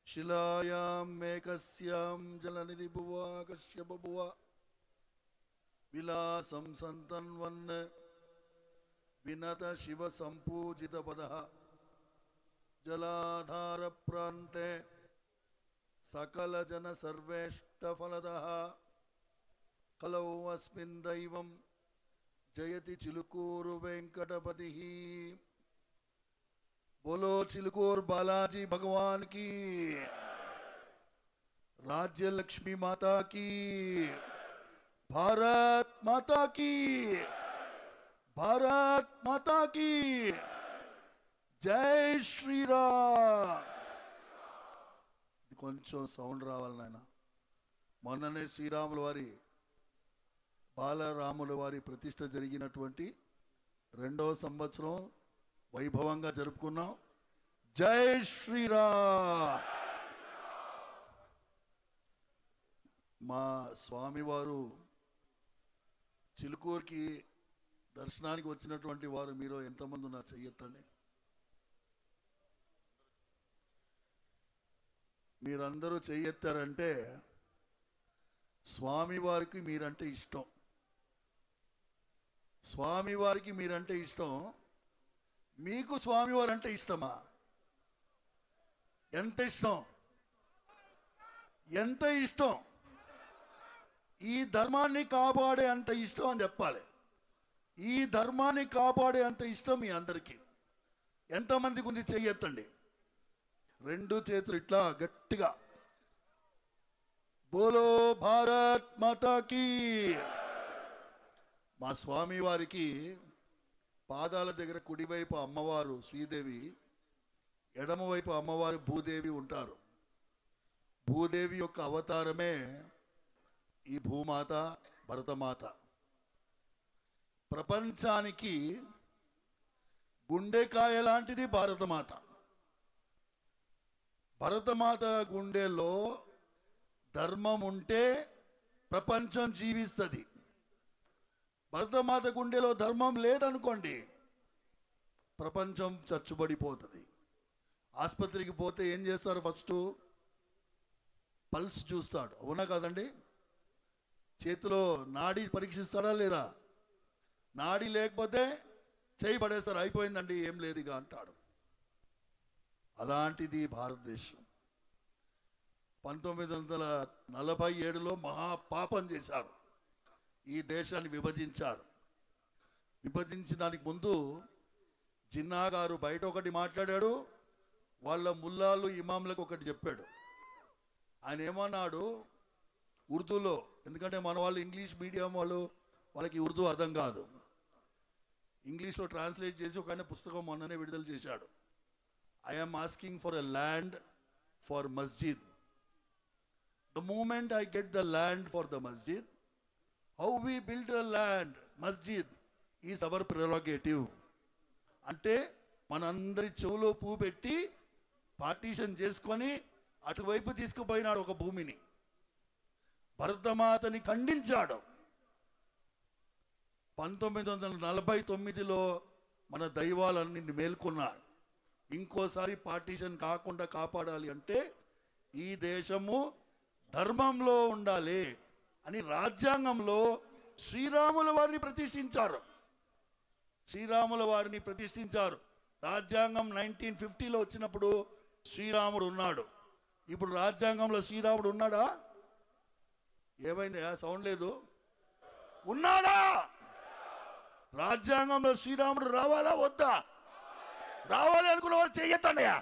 शिलायां मेकस्यां जलनिधि भुवा कश्यप भुवा विलासं संतन्वन् विनत शिव संपूजित पदः जलाधार प्रान्ते सकल जन सर्वेष्ट फलदः कलौ अस्मिन् दैवं जयति चिलुकूरु वेंकटपतिः। बोलो चिलुकूर बालाजी भगवान की, राज्य लक्ष्मी माता की, भारत माता की, भारत माता की जय श्रीराम। కొంచెం సౌండ్ రావాలి నాయన. మొన్ననే శ్రీరాముల వారి బాలరాముల వారి ప్రతిష్ఠ జరిగినటువంటి 2వ సంవత్సరం వైభవంగా జరుపుకున్నాం. జై శ్రీరామ్. మా స్వామివారు చిలుకూరుకి దర్శనానికి వచ్చినటువంటి వారు మీరు ఎంతమంది ఉన్నారు చెయ్యొద్దండి. మీరందరూ చెయ్యెత్తారంటే స్వామివారికి మీరంటే ఇష్టం. స్వామివారికి మీరంటే ఇష్టం. మీకు స్వామివారు అంటే ఇష్టమా? ఎంత ఇష్టం? ఎంత ఇష్టం? ఈ ధర్మాన్ని కాపాడే అంత ఇష్టం అని చెప్పాలి. ఈ ధర్మాన్ని కాపాడే అంత ఇష్టం మీ అందరికీ ఎంతమందికి ఉంది? చెయ్యెత్తండి. 2 చేతులు ఇట్లా గట్టిగా. బోలో భారత్ మాతా కీ. మా స్వామి వారికి పాదాల దగ్గర కుడివైపు అమ్మవారు శ్రీదేవి, ఎడమవైపు అమ్మవారు భూదేవి ఉంటారు. భూదేవి యొక్క అవతారమే ఈ భూమాత, భరతమాత. ప్రపంచానికి గుండెకాయ లాంటిది భారతమాత. భరతమాత గుండెలో ధర్మం ఉంటే ప్రపంచం జీవిస్తుంది. భరతమాత గుండెలో ధర్మం లేదనుకోండి, ప్రపంచం చచ్చుబడిపోతుంది. ఆసుపత్రికి పోతే ఏం చేస్తారు? ఫస్ట్ పల్స్ చూస్తాడు, అవునా కాదండి? చేతిలో నాడి పరీక్షిస్తాడా లేదా? నాడి లేకపోతే చేయి పడేస్తారు, అయిపోయిందండి ఏం లేదు ఇక అంటాడు. అలాంటిది భారతదేశం. 1947లో మహాపాపం చేశారు. ఈ దేశాన్ని విభజించారు. విభజించడానికి ముందు జిన్నా గారు బయట ఒకటి మాట్లాడాడు, వాళ్ళ ముల్లాలు ఇమాంలకు ఒకటి చెప్పాడు. ఆయన ఏమన్నాడు ఉర్దూలో, ఎందుకంటే మన వాళ్ళు ఇంగ్లీష్ మీడియం వాళ్ళకి ఉర్దూ అర్థం కాదు. ఇంగ్లీష్లో ట్రాన్స్లేట్ చేసి ఒక ఆయన పుస్తకం మొన్ననే విడుదల చేశాడు. I am asking for a land for masjid. The moment I get the land for the masjid, how we build the land, masjid, is our prerogative. అంటే మనందరి చెవులో పువ్వు పెట్టి పార్టీషన్ చేసుకొని అటువైపు తీసుకుపోయినాడు ఒక భూమిని. భరతమాతని ఖండించాడు. 1949లో మన దైవాలన్నీ మేల్కొన్నారు. ఇంకోసారి పార్టీషన్ కాకుండా కాపాడాలి అంటే ఈ దేశము ధర్మంలో ఉండాలి అని రాజ్యాంగంలో శ్రీరాముల వారిని ప్రతిష్ఠించారు. శ్రీరాముల వారిని ప్రతిష్ఠించారు. రాజ్యాంగం 1950లో వచ్చినప్పుడు శ్రీరాముడు ఉన్నాడు. ఇప్పుడు రాజ్యాంగంలో శ్రీరాముడు ఉన్నాడా? ఏమైంది? సౌండ్ లేదు. ఉన్నాడా? రాజ్యాంగంలో శ్రీరాముడు రావాలా వద్దా? రావాలి అనుకున్న వాళ్ళు చెయ్యొద్దండియా.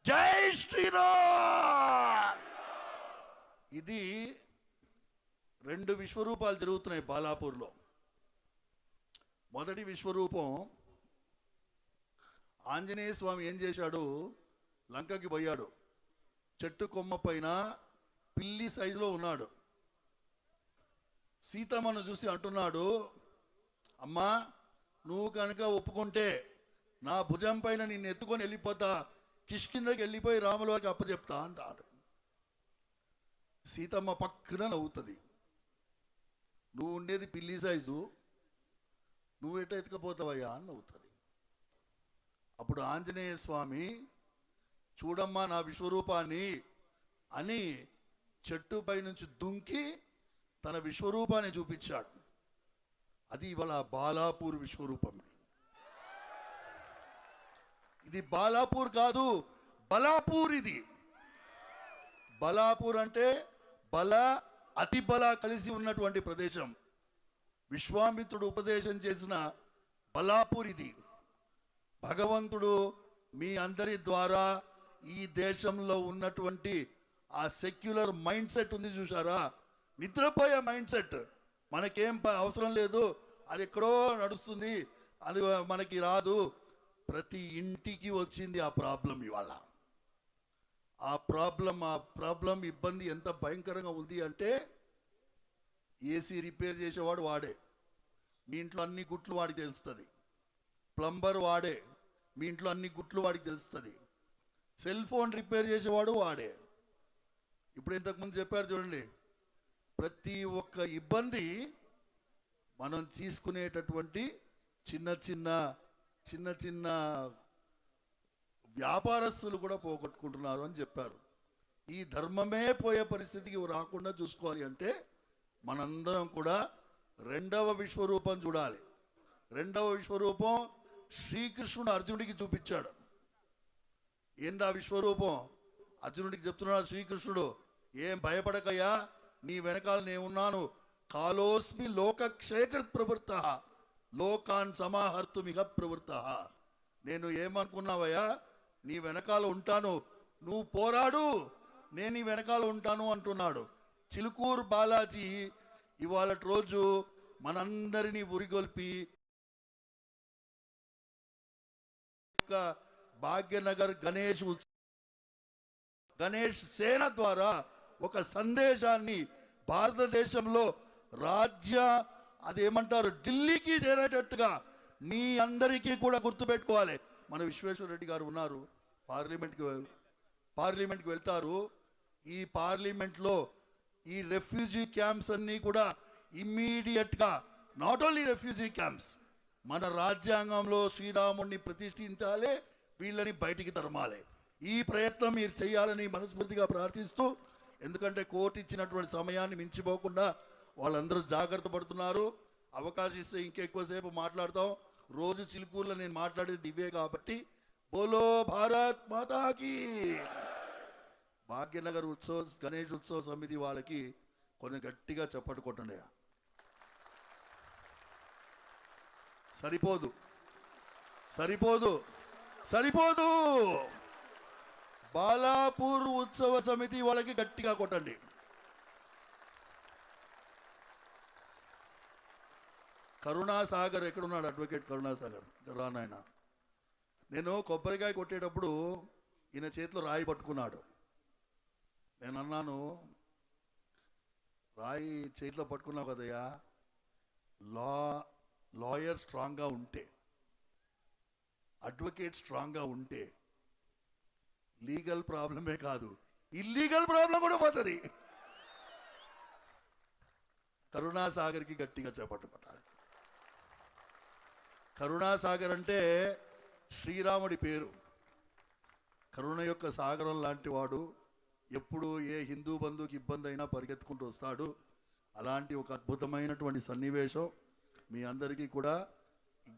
జై శ్రీరామ్. ఇది 2 విశ్వరూపాలు జరుగుతున్నాయి బాలాపూర్లో. మొదటి విశ్వరూపం ఆంజనేయ స్వామి ఏం చేశాడు? లంకకి పోయాడు. చెట్టు కొమ్మ పైన పిల్లి సైజులో ఉన్నాడు. సీతమ్మను చూసి అంటున్నాడు, అమ్మా నువ్వు కనుక ఒప్పుకుంటే నా భుజం పైన నిన్ను ఎత్తుకొని వెళ్ళిపోతా, కిష్కిందకి వెళ్ళిపోయి రాముల వారికి అప్పచెప్తా అంటాడు. సీతమ్మ పక్కన నవ్వుతుంది. నువ్వు ఉండేది పిల్లి సైజు, నువ్వు ఎట్ట ఎత్తుకపోతావయ్యా అని నవ్వుతుంది. అప్పుడు ఆంజనేయ స్వామి చూడమ్మా నా విశ్వరూపాన్ని అని చెట్టుపై నుంచి దుంకి తన విశ్వరూపాన్ని చూపించాడు. అది ఇవాళ బాలాపూర్ విశ్వరూపం. ఇది బాలాపూర్ కాదు, బలాపూర్. ఇది బలాపూర్ అంటే బల అతి బల కలిసి ఉన్నటువంటి ప్రదేశం. విశ్వామిత్రుడు ఉపదేశం చేసిన బలాపూర్ ఇది. భగవంతుడు మీ అందరి ద్వారా ఈ దేశంలో ఉన్నటువంటి ఆ సెక్యులర్ మైండ్ సెట్ ఉంది చూసారా, నిద్రపోయే మైండ్ సెట్, మనకేం అవసరం లేదు, అది ఎక్కడో నడుస్తుంది, అది మనకి రాదు, ప్రతి ఇంటికి వచ్చింది ఆ ప్రాబ్లం. ఇవాళ ఆ ప్రాబ్లం ఇబ్బంది ఎంత భయంకరంగా ఉంది అంటే, ఏసీ రిపేర్ చేసేవాడు వాడే, మీ ఇంట్లో అన్ని గుట్లు వాడికి తెలుస్తుంది. ప్లంబర్ వాడే, మీ ఇంట్లో అన్ని గుట్లు వాడికి తెలుస్తుంది. సెల్ ఫోన్ రిపేర్ చేసేవాడు వాడే. ఇప్పుడు ఇంతకుముందు చెప్పారు చూడండి, ప్రతి ఒక్క ఇబ్బంది మనం తీసుకునేటటువంటి చిన్న చిన్న వ్యాపారస్తులు కూడా పోగొట్టుకుంటున్నారు అని చెప్పారు. ఈ ధర్మమే పోయే పరిస్థితికి రాకుండా చూసుకోవాలి అంటే మనందరం కూడా రెండవ విశ్వరూపం చూడాలి. రెండవ విశ్వరూపం శ్రీకృష్ణుడు అర్జునుడికి చూపించాడు. ఏందా విశ్వరూపం? అర్జునుడికి చెప్తున్నాడు శ్రీకృష్ణుడు, ఏం భయపడకయ్యా, నీ వెనకాల నేనున్నాను. కాలోస్మి లోకక్షేకృత్ ప్రవృత్త లోకాన్ సమాహర్తుమిగ ప్రవృత్త. నేను ఏమనుకున్నావయ్యా, నీ వెనకాల ఉంటాను, నువ్వు పోరాడు, నేను నీ వెనకాల ఉంటాను అంటున్నాడు. చిలుకూరు బాలాజీ ఇవాళ రోజు మనందరినీ ఉరిగొల్పి భాగ్యనగర్ గణేష్ సేన ద్వారా ఒక సందేశాన్ని భారతదేశంలో అదేమంటారు ఢిల్లీకి చేరేటట్టుగా మీ అందరికీ కూడా గుర్తుపెట్టుకోవాలి. మన విశ్వేశ్వరరెడ్డి గారు ఉన్నారు, పార్లమెంట్కి వెళ్తారు. ఈ పార్లమెంట్లో ఈ రెఫ్యూజీ క్యాంప్స్ అన్నీ కూడా ఇమ్మీడియట్గా, నాట్ ఓన్లీ రెఫ్యూజీ క్యాంప్స్, మన రాజ్యాంగంలో శ్రీరాముడిని ప్రతిష్ఠించాలి, వీళ్ళని బయటికి తరమాలి. ఈ ప్రయత్నం మీరు చేయాలని మనస్ఫూర్తిగా ప్రార్థిస్తూ, ఎందుకంటే కోర్టు ఇచ్చినటువంటి సమయాన్ని మించిపోకుండా వాళ్ళందరూ జాగ్రత్త పడుతున్నారు. అవకాశం ఇస్తే ఇంకెక్కువసేపు మాట్లాడతాం. రోజు చిలుకూరులో నేను మాట్లాడేది ఇవే కాబట్టి. బోలో భారత్ మాతాకి. భాగ్యనగర్ గణేష్ ఉత్సవ సమితి వాళ్ళకి కొంచెం గట్టిగా చప్పట్లు కొట్టండి. సరిపోదు. బాలాపూర్ ఉత్సవ సమితి వాళ్ళకి గట్టిగా కొట్టండి. కరుణాసాగర్ ఎక్కడున్నాడు? అడ్వకేట్ కరుణాసాగర్ రానాయన. నేను కొబ్బరికాయ కొట్టేటప్పుడు ఈయన చేతిలో రాయి పట్టుకున్నాడు. నేను అన్నాను, రాయి చేతిలో పట్టుకున్నావు కదయ్యా, లాయర్ స్ట్రాంగ్గా ఉంటే, అడ్వకేట్ స్ట్రాంగ్గా ఉంటే లీగల్ ప్రాబ్లమే కాదు, ఇల్లీగల్ ప్రాబ్లం కూడా పోతుంది. కరుణాసాగర్కి గట్టిగా చేపట్టు పట్టాలి. కరుణాసాగర్ అంటే శ్రీరాముడి పేరు. కరుణ యొక్క సాగరం లాంటి వాడు. ఎప్పుడు ఏ హిందూ బంధువుకి ఇబ్బంది అయినా పరిగెత్తుకుంటూ వస్తాడు. అలాంటి ఒక అద్భుతమైనటువంటి సన్నివేశం మీ అందరికీ కూడా.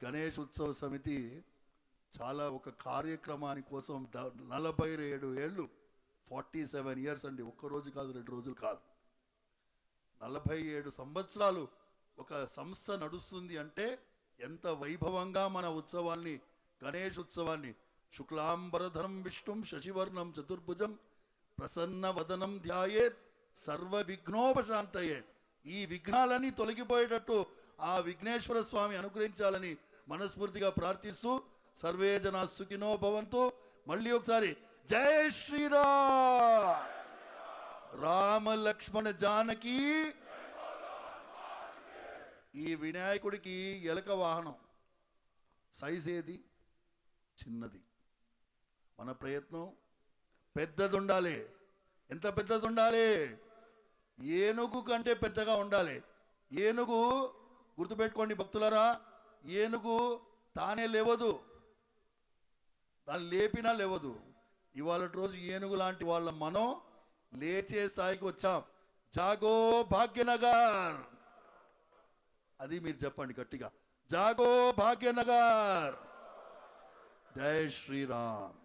గణేష్ ఉత్సవ సమితి చాలా ఒక కార్యక్రమాని కోసం 47 ఏళ్ళు, 47 ఇయర్స్ అండి, ఒక్కరోజు కాదు, 2 రోజులు కాదు, 47 సంవత్సరాలు ఒక సంస్థ నడుస్తుంది అంటే ఎంత వైభవంగా మన ఉత్సవాన్ని, గణేష్ ఉత్సవాన్ని, శుక్లాంబరధరం విష్ణుం శశివర్ణం చతుర్భుజం ప్రసన్న వదనం ధ్యాయేత్ సర్వ విఘ్నోపశాంతయే. ఈ విఘ్నాలన్నీ తొలగిపోయేటట్టు ఆ విఘ్నేశ్వర స్వామి అనుగ్రహించాలని మనస్ఫూర్తిగా ప్రార్థిస్తూ, సర్వే జనా సుఖినో భవంతు. మళ్ళీ ఒకసారి జై శ్రీరామ్. రామ లక్ష్మణ జానకి. ఈ వినాయకుడికి ఎలక వాహనం సైజ్ ఏది? చిన్నది. మన ప్రయత్నం పెద్దది ఉండాలి. ఎంత పెద్దది ఉండాలి? ఏనుగు కంటే పెద్దగా ఉండాలి. ఏనుగు, గుర్తుపెట్టుకోండి భక్తులరా, ఏనుగు తానే లేవదు, దాన్ని లేపినా లేవదు. ఇవాళ రోజు ఏనుగు లాంటి వాళ్ళ మనం లేచే స్థాయికి వచ్చాం. జాగో భాగ్యనగర్, అది మీరు చెప్పండి గట్టిగా, జాగో భాగ్యనగర్. జై శ్రీరామ్.